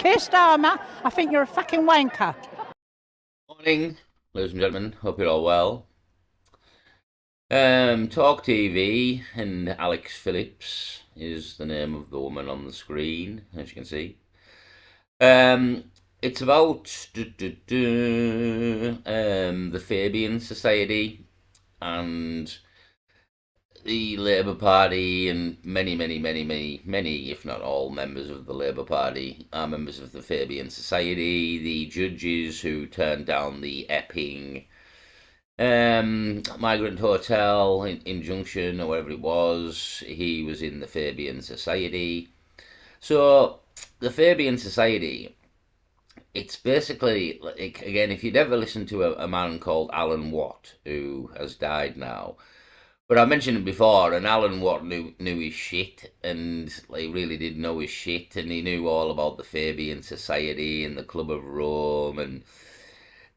Keir Starmer, I think you're a fucking wanker. Morning, ladies and gentlemen. Hope you're all well. Talk TV and Alex Phillips is the name of the woman on the screen, as you can see. It's about the Fabian Society and the Labour Party, and many, if not all, members of the Labour Party are members of the Fabian Society. The judges who turned down the Epping migrant hotel injunction or whatever it was, he was in the Fabian Society. So the Fabian Society, it's basically, like, again, if you'd ever listened to a man called Alan Watt, who has died now, but I mentioned it before, and Alan Watt knew his shit, and he really did know his shit, and he knew all about the Fabian Society and the Club of Rome, and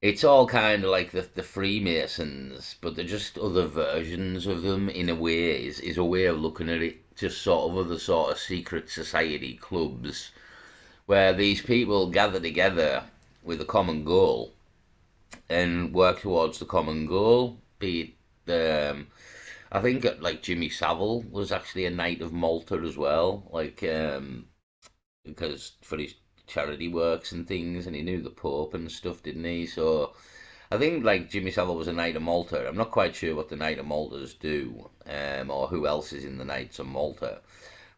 it's all kind of like the Freemasons, but they're just other versions of them in a way, is a way of looking at it, just sort of other sort of secret society clubs, where these people gather together with a common goal and work towards the common goal, be it I think like Jimmy Savile was actually a Knight of Malta as well, like because for his charity works and things, and he knew the Pope and stuff, didn't he? So I think like Jimmy Savile was a Knight of Malta. I'm not quite sure what the Knight of Maltas do, or who else is in the Knights of Malta.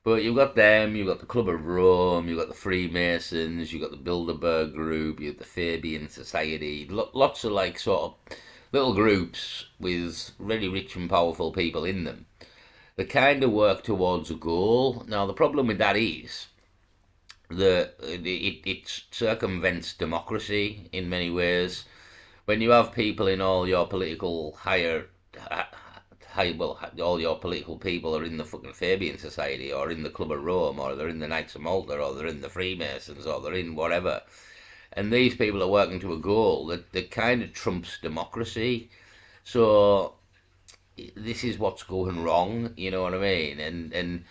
But you've got them, you've got the Club of Rome, you've got the Freemasons, you've got the Bilderberg Group, you've got the Fabian Society, lots of like sort of little groups with really rich and powerful people in them. They kind of work towards a goal. Now, the problem with that is that it circumvents democracy in many ways. When you have people in all your political all your political people are in the fucking Fabian Society, or in the Club of Rome, or they're in the Knights of Malta, or they're in the Freemasons, or they're in whatever, and these people are working to a goal that kind of trumps democracy. So this is what's going wrong, you know what I mean? And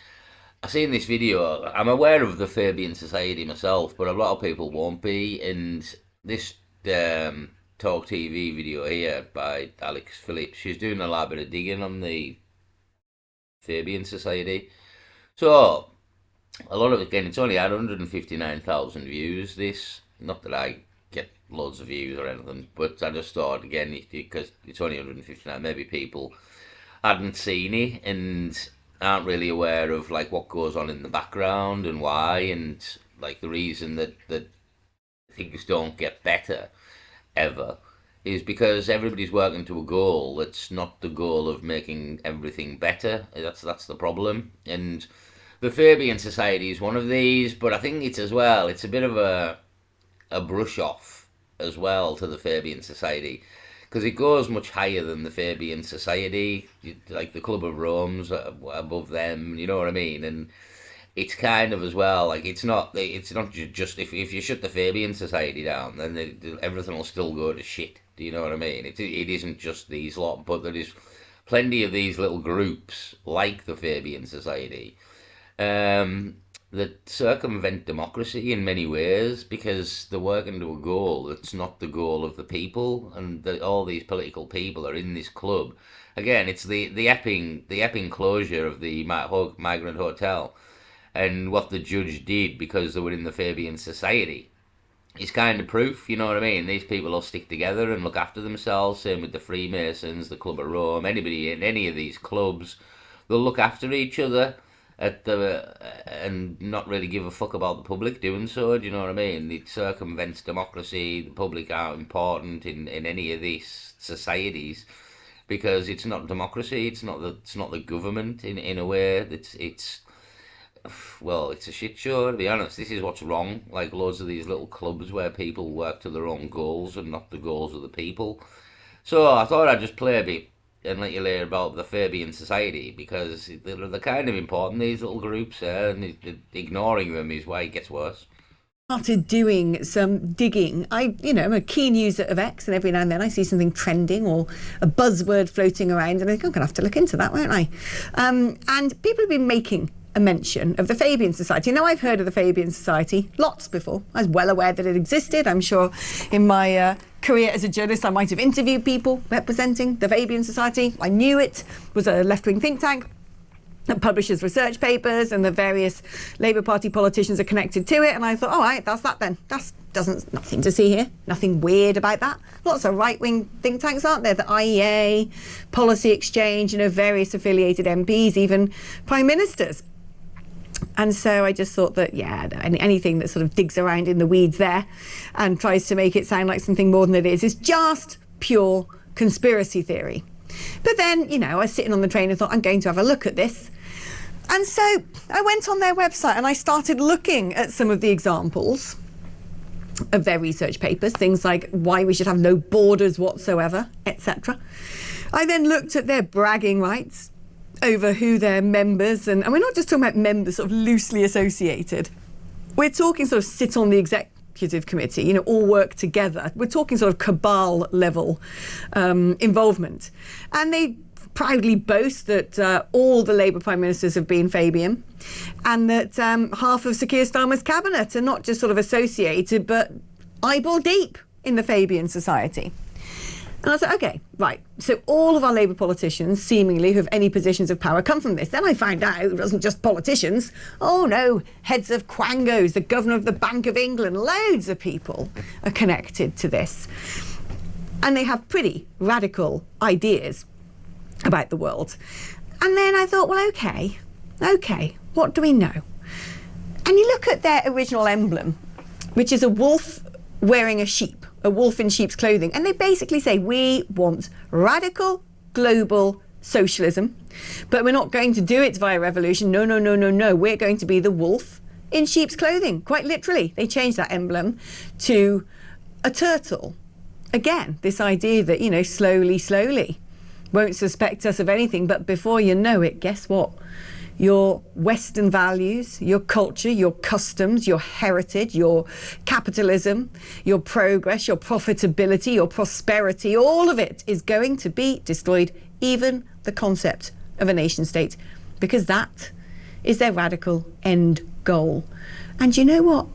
I seen this video. I'm aware of the Fabian Society myself, but a lot of people won't be. And this Talk TV video here by Alex Phillips, she's doing a lot bit of digging on the Fabian Society. So a lot of it, again, it's only had 159,000 views. This, not that I get loads of views or anything, but I just thought, again, because it's only 159, maybe people hadn't seen it and aren't really aware of like what goes on in the background and why, and like the reason that things don't get better ever is because everybody's working to a goal that's not the goal of making everything better. That's the problem. And the Fabian Society is one of these, but I think it's as well, it's a bit of a brush off as well to the Fabian Society, because it goes much higher than the Fabian Society, like the Club of Rome's above them, you know what I mean? And it's kind of as well, like it's not just if you shut the Fabian Society down, then everything will still go to shit. Do you know what I mean? It isn't just these lot, but there is plenty of these little groups like the Fabian Society that circumvent democracy in many ways, because they're working to a goal that's not the goal of the people, and all these political people are in this club. Again, it's the Epping closure of the migrant hotel, and what the judge did because they were in the Fabian Society is kind of proof, you know what I mean? These people will stick together and look after themselves. Same with the Freemasons, the Club of Rome, anybody in any of these clubs, they'll look after each other and not really give a fuck about the public doing so. Do you know what I mean? It circumvents democracy. The public aren't important in any of these societies because it's not democracy. It's not the government in a way. It's well, it's a shit show, to be honest. This is what's wrong. Like loads of these little clubs where people work to their own goals and not the goals of the people. So I thought I'd just play a bit and let you hear about the Fabian Society, because they're kind of important, these little groups, and ignoring them is why it gets worse. Started doing some digging. I'm a keen user of X, and every now and then I see something trending or a buzzword floating around, and I think I'm going to have to look into that, won't I? And people have been making a mention of the Fabian Society. Now, I've heard of the Fabian Society lots before. I was well aware that it existed. I'm sure in my career as a journalist, I might have interviewed people representing the Fabian Society. I knew it was a left-wing think tank that publishes research papers, and the various Labour Party politicians are connected to it. And I thought, all right, that's that then. Nothing to see here. Nothing weird about that. Lots of right-wing think tanks, aren't there? The IEA, Policy Exchange, various affiliated MPs, even prime ministers. And so I just thought that, yeah, anything that sort of digs around in the weeds there and tries to make it sound like something more than it is just pure conspiracy theory. But then, I was sitting on the train and thought, I'm going to have a look at this. And so I went on their website and I started looking at some of the examples of their research papers, things like why we should have no borders whatsoever, etc. I then looked at their bragging rights over who their members, and we're not just talking about members sort of loosely associated. We're talking sort of sit on the executive committee, all work together. We're talking sort of cabal level involvement. And they proudly boast that all the Labour prime ministers have been Fabian, and that half of Sir Keir Starmer's cabinet are not just sort of associated, but eyeball deep in the Fabian Society. And I was like, okay, right. So all of our Labour politicians, seemingly, who have any positions of power, come from this. Then I found out it wasn't just politicians. Oh no, heads of quangos, the governor of the Bank of England, loads of people are connected to this. And they have pretty radical ideas about the world. And then I thought, well, okay, what do we know? And you look at their original emblem, which is a wolf wearing a wolf in sheep's clothing. And they basically say, we want radical global socialism, but we're not going to do it via revolution. No. We're going to be the wolf in sheep's clothing. Quite literally, they changed that emblem to a turtle. Again, this idea that, slowly, won't suspect us of anything, but before you know it, guess what? Your Western values, your culture, your customs, your heritage, your capitalism, your progress, your profitability, your prosperity, all of it is going to be destroyed, even the concept of a nation state, because that is their radical end goal. And you know what?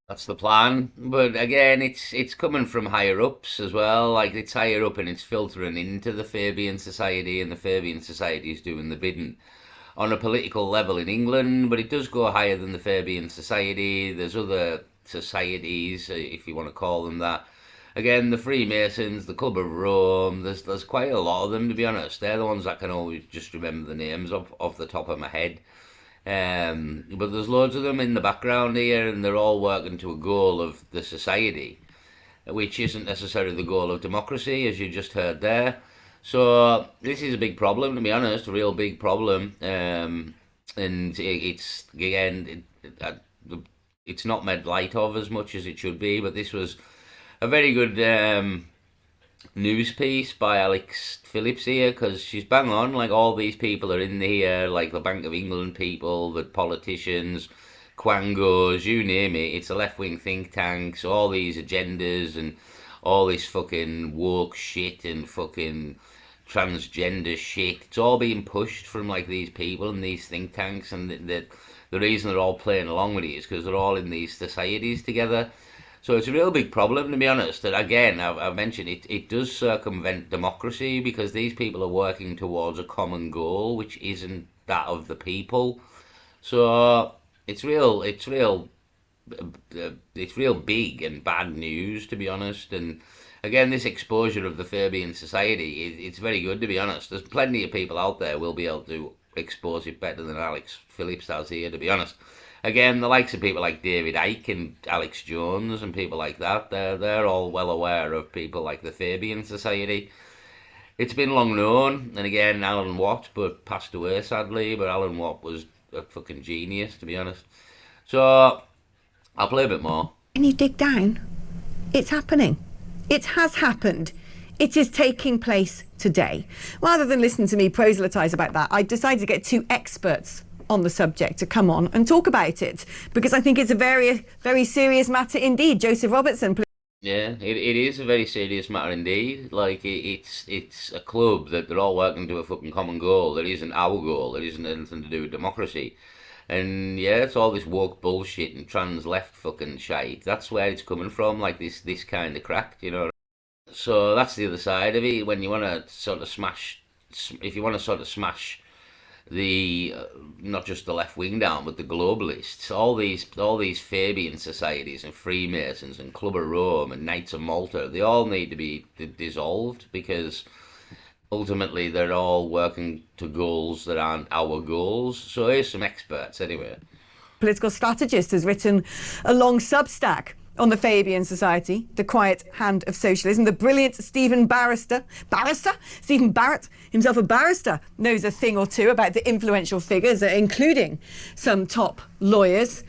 That's the plan, but again, it's coming from higher ups as well. Like, it's higher up and it's filtering into the Fabian Society, and the Fabian Society is doing the bidding on a political level in England, but it does go higher than the Fabian Society. There's other societies, if you want to call them that. Again, the Freemasons, the Club of Rome, there's quite a lot of them, to be honest. They're the ones I can always just remember the names of off the top of my head. But there's loads of them in the background here, and they're all working to a goal of the society, which isn't necessarily the goal of democracy, as you just heard there. So this is a big problem, to be honest, a real big problem. And it's, again, it's not made light of as much as it should be, but this was a very good news piece by Alex Phillips here, because she's bang on. Like, all these people are in here, like the Bank of England people, the politicians, quangos, you name it. It's a left-wing think tank, so all these agendas and all this fucking woke shit and fucking transgender shit, it's all being pushed from like these people and these think tanks, and the reason they're all playing along with it is because they're all in these societies together. So it's a real big problem, to be honest. And again, I've mentioned it does circumvent democracy, because these people are working towards a common goal, which isn't that of the people. So it's real big and bad news, to be honest. And again, this exposure of the Fabian Society, it's very good, to be honest. There's plenty of people out there will be able to expose it better than Alex Phillips does here, to be honest. Again, the likes of people like David Icke and Alex Jones and people like that, they're all well aware of people like the Fabian Society. It's been long known, and again, Alan Watt, but passed away sadly, but Alan Watt was a fucking genius, to be honest. So I'll play a bit more. And you dig down, it's happening. It has happened. It is taking place today. Rather than listen to me proselytise about that, I decided to get two experts on the subject to come on and talk about it, because I think it's a very, very serious matter indeed. Joseph Robertson, Yeah, it is a very serious matter indeed. Like it's a club that they're all working to a fucking common goal. That isn't our goal. That isn't anything to do with democracy. And yeah, it's all this woke bullshit and trans left fucking shite. That's where it's coming from. Like this kind of crack, you know. So that's the other side of it. When you want to sort of if you want to sort of smash the not just the left wing down, but the globalists, all these Fabian societies and Freemasons and Club of Rome and Knights of Malta, they all need to be dissolved because ultimately they're all working to goals that aren't our goals. So here's some experts anyway. Political strategist, has written a long Substack on the Fabian Society, the quiet hand of socialism. The brilliant Stephen Stephen Barrett, himself a barrister, knows a thing or two about the influential figures, including some top lawyers.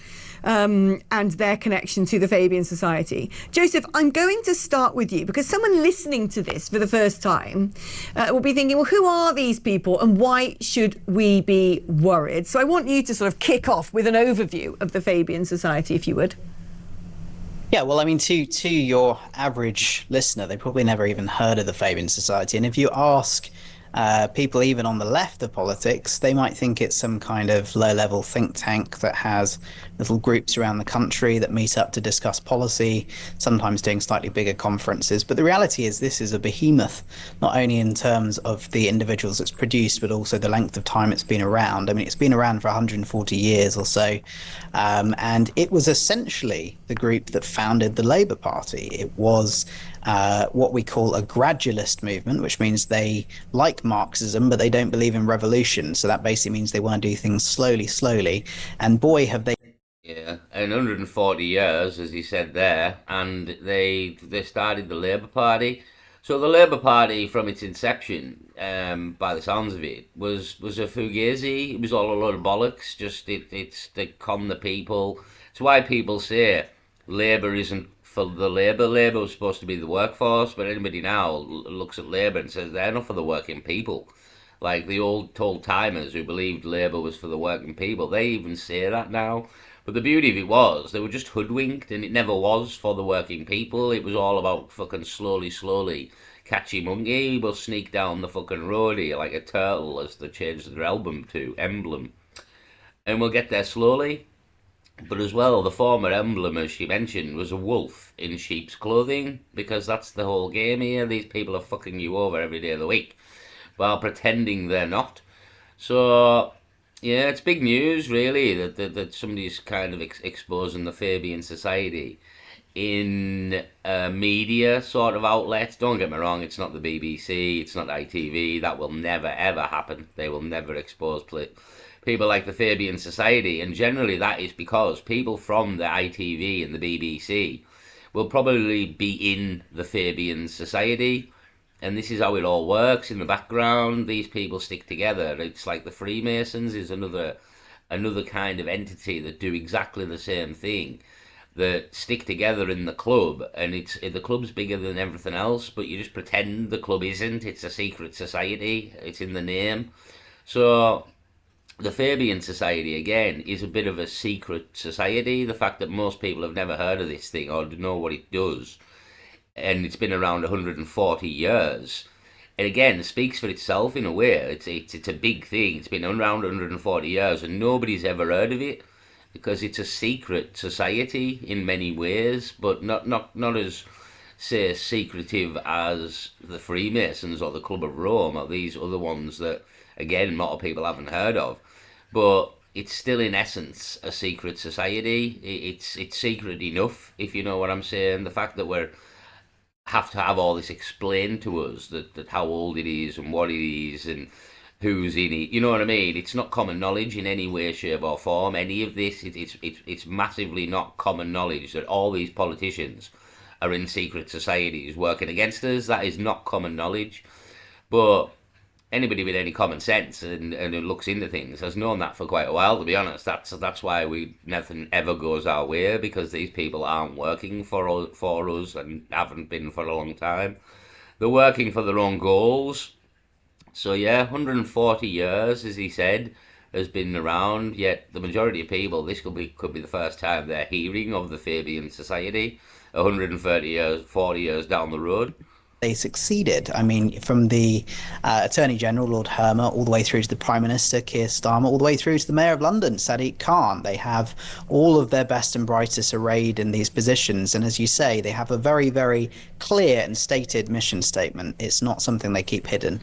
And their connection to the Fabian Society. Joseph, I'm going to start with you because someone listening to this for the first time will be thinking, well, who are these people and why should we be worried? So I want you to sort of kick off with an overview of the Fabian Society, if you would. Yeah, well, I mean, to your average listener, they probably never even heard of the Fabian Society. And if you ask people even on the left of politics, they might think it's some kind of low-level think tank that has little groups around the country that meet up to discuss policy, sometimes doing slightly bigger conferences. But the reality is this is a behemoth, not only in terms of the individuals it's produced, but also the length of time it's been around. I mean, it's been around for 140 years or so, and it was essentially the group that founded the Labour Party. It was what we call a gradualist movement, which means they like Marxism, but they don't believe in revolution. So that basically means they want to do things slowly. And boy, have they. Yeah, and 140 years, as you said there, and they started the Labour Party. So the Labour Party, from its inception, by the sounds of it, was a fugazi. It was all a load of bollocks. Just it's to con the people. It's why people say Labour isn't for the Labour. Labour was supposed to be the workforce, but anybody now looks at Labour and says they're not for the working people. Like the old timers who believed Labour was for the working people, they even say that now. But the beauty of it was they were just hoodwinked, and it never was for the working people. It was all about fucking slowly, catchy monkey will sneak down the fucking road here like a turtle, as they changed their album to Emblem, and we'll get there slowly. But as well, the former emblem, as she mentioned, was a wolf in sheep's clothing, because that's the whole game here. These people are fucking you over every day of the week while pretending they're not. So, yeah, it's big news, really, that somebody's kind of exposing the Fabian Society in media sort of outlets. Don't get me wrong, it's not the BBC, it's not ITV. That will never, ever happen. They will never expose people like the Fabian Society, and generally that is because people from the ITV and the BBC will probably be in the Fabian Society, and this is how it all works in the background. These people stick together. It's like the Freemasons is another kind of entity that do exactly the same thing, that stick together in the club, and the club's bigger than everything else, but you just pretend the club isn't. It's a secret society. It's in the name. So the Fabian Society, again, is a bit of a secret society. The fact that most people have never heard of this thing or know what it does, and it's been around 140 years, and again, it speaks for itself in a way. It's a big thing. It's been around 140 years, and nobody's ever heard of it because it's a secret society in many ways, but not as, say, secretive as the Freemasons or the Club of Rome or these other ones that, again, a lot of people haven't heard of. But it's still, in essence, a secret society. It's secret enough, if you know what I'm saying. The fact that we have to have all this explained to us, that how old it is and what it is and who's in it. You know what I mean? It's not common knowledge in any way, shape or form. Any of this, it's massively not common knowledge that all these politicians are in secret societies working against us. That is not common knowledge. But anybody with any common sense and who looks into things has known that for quite a while, to be honest. That's why nothing ever goes our way, because these people aren't working for us and haven't been for a long time. They're working for their own goals. So yeah, 140 years, as he said, has been around, yet the majority of people, this could be the first time they're hearing of the Fabian Society 130 years, 40 years down the road. They succeeded. I mean, from the Attorney General, Lord Hermer, all the way through to the Prime Minister, Keir Starmer, all the way through to the Mayor of London, Sadiq Khan. They have all of their best and brightest arrayed in these positions. And as you say, they have a very, very clear and stated mission statement. It's not something they keep hidden.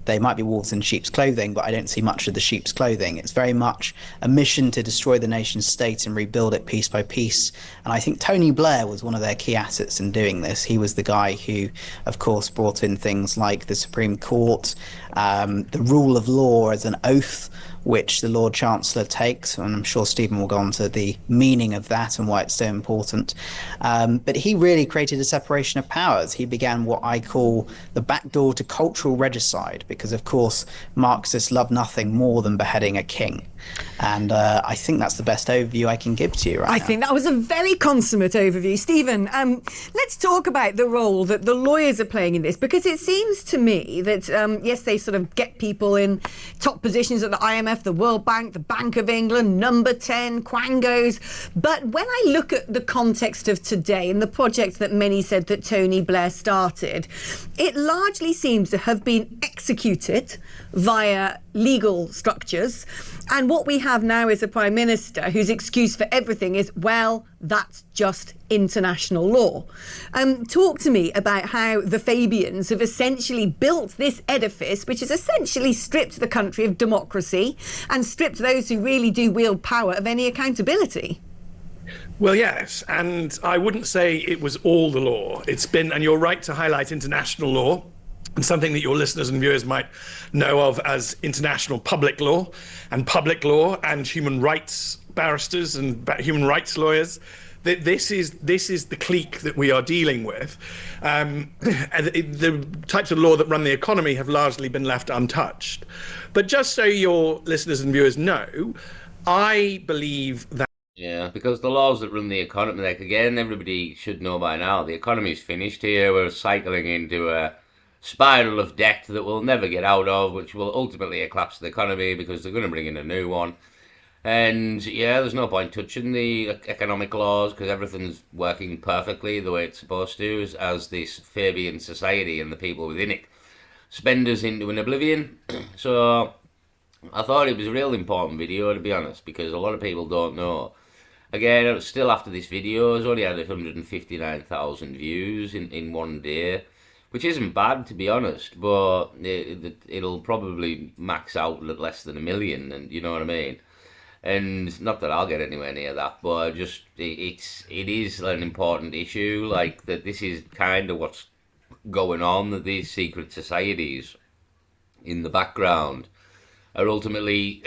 They might be wolves in sheep's clothing, but I don't see much of the sheep's clothing. It's very much a mission to destroy the nation state and rebuild it piece by piece. And I think Tony Blair was one of their key assets in doing this. He was the guy who, of course, brought in things like the Supreme Court, the rule of law as an oath, which the Lord Chancellor takes, and I'm sure Stephen will go on to the meaning of that and why it's so important. But he really created a separation of powers. He began what I call the backdoor to cultural regicide, because, of course, Marxists love nothing more than beheading a king. And I think that's the best overview I can give to you right now. I think that was a very consummate overview. Stephen, let's talk about the role that the lawyers are playing in this, because it seems to me that, yes, they sort of get people in top positions at the IMF, the World Bank, the Bank of England, Number 10, Quangos. But when I look at the context of today and the projects that many said that Tony Blair started, it largely seems to have been executed via legal structures. And what we have now is a Prime Minister whose excuse for everything is, well, that's just international law. Talk to me about how the Fabians have essentially built this edifice, which has essentially stripped the country of democracy and stripped those who really do wield power of any accountability. Well, yes, and I wouldn't say it was all the law. It's been, and you're right to highlight international law, and something that your listeners and viewers might know of as international public law and human rights barristers and human rights lawyers. This is the clique that we are dealing with. The types of law that run the economy have largely been left untouched. But just so your listeners and viewers know, I believe that. Yeah, because the laws that run the economy, like, again, everybody should know by now, the economy's finished here. We're cycling into a spiral of debt that we'll never get out of, which will ultimately collapse the economy because they're going to bring in a new one. And yeah, there's no point touching the economic laws because everything's working perfectly the way it's supposed to, as this Fabian Society and the people within it spend us into an oblivion. So I thought it was a real important video, to be honest, because a lot of people don't know. Again, still after this video, it's only had 159,000 views in one day, which isn't bad, to be honest, but it'll probably max out at less than 1 million, and you know what I mean? And not that I'll get anywhere near that, but just it is an important issue, like that this is kind of what's going on, that these secret societies in the background are ultimately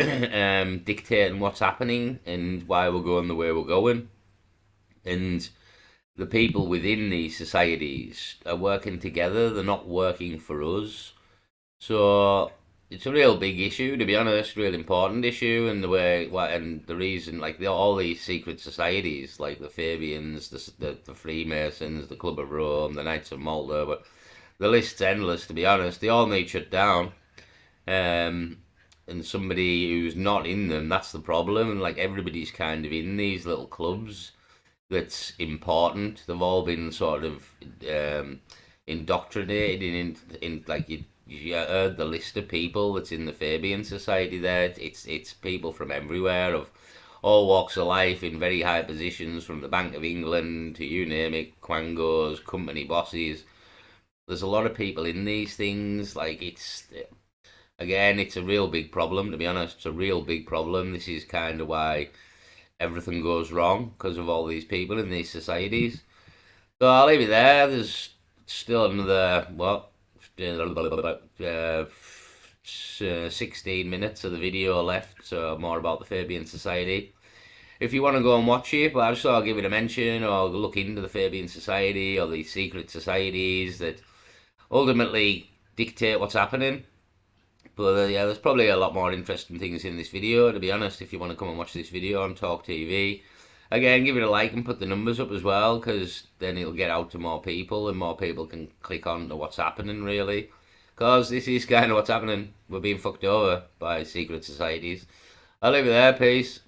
dictating what's happening and why we're going the way we're going. And the people within these societies are working together, they're not working for us. So it's a real big issue, to be honest, real important issue, and the reason, like all these secret societies, like the Fabians, the Freemasons, the Club of Rome, the Knights of Malta, but the list's endless, to be honest. They all need shut down, and somebody who's not in them, that's the problem. And like everybody's kind of in these little clubs. That's important. They've all been sort of indoctrinated in like you heard the list of people that's in the Fabian Society there. It's people from everywhere, of all walks of life, in very high positions, from the Bank of England to you name it, Quangos, company bosses. There's a lot of people in these things. Like it's a real big problem, to be honest. It's a real big problem. This is kind of why everything goes wrong, because of all these people in these societies. So I'll leave it there. There's still another 16 minutes of the video left, so more about the Fabian Society. If you want to go and watch it, but I just thought I'll give it a mention, or look into the Fabian Society or these secret societies that ultimately dictate what's happening. But yeah, there's probably a lot more interesting things in this video, to be honest, if you want to come and watch this video on Talk TV. Again, give it a like and put the numbers up as well, because then it'll get out to more people and more people can click on to what's happening, really. because this is kind of what's happening. We're being fucked over by secret societies. I'll leave it there. Peace.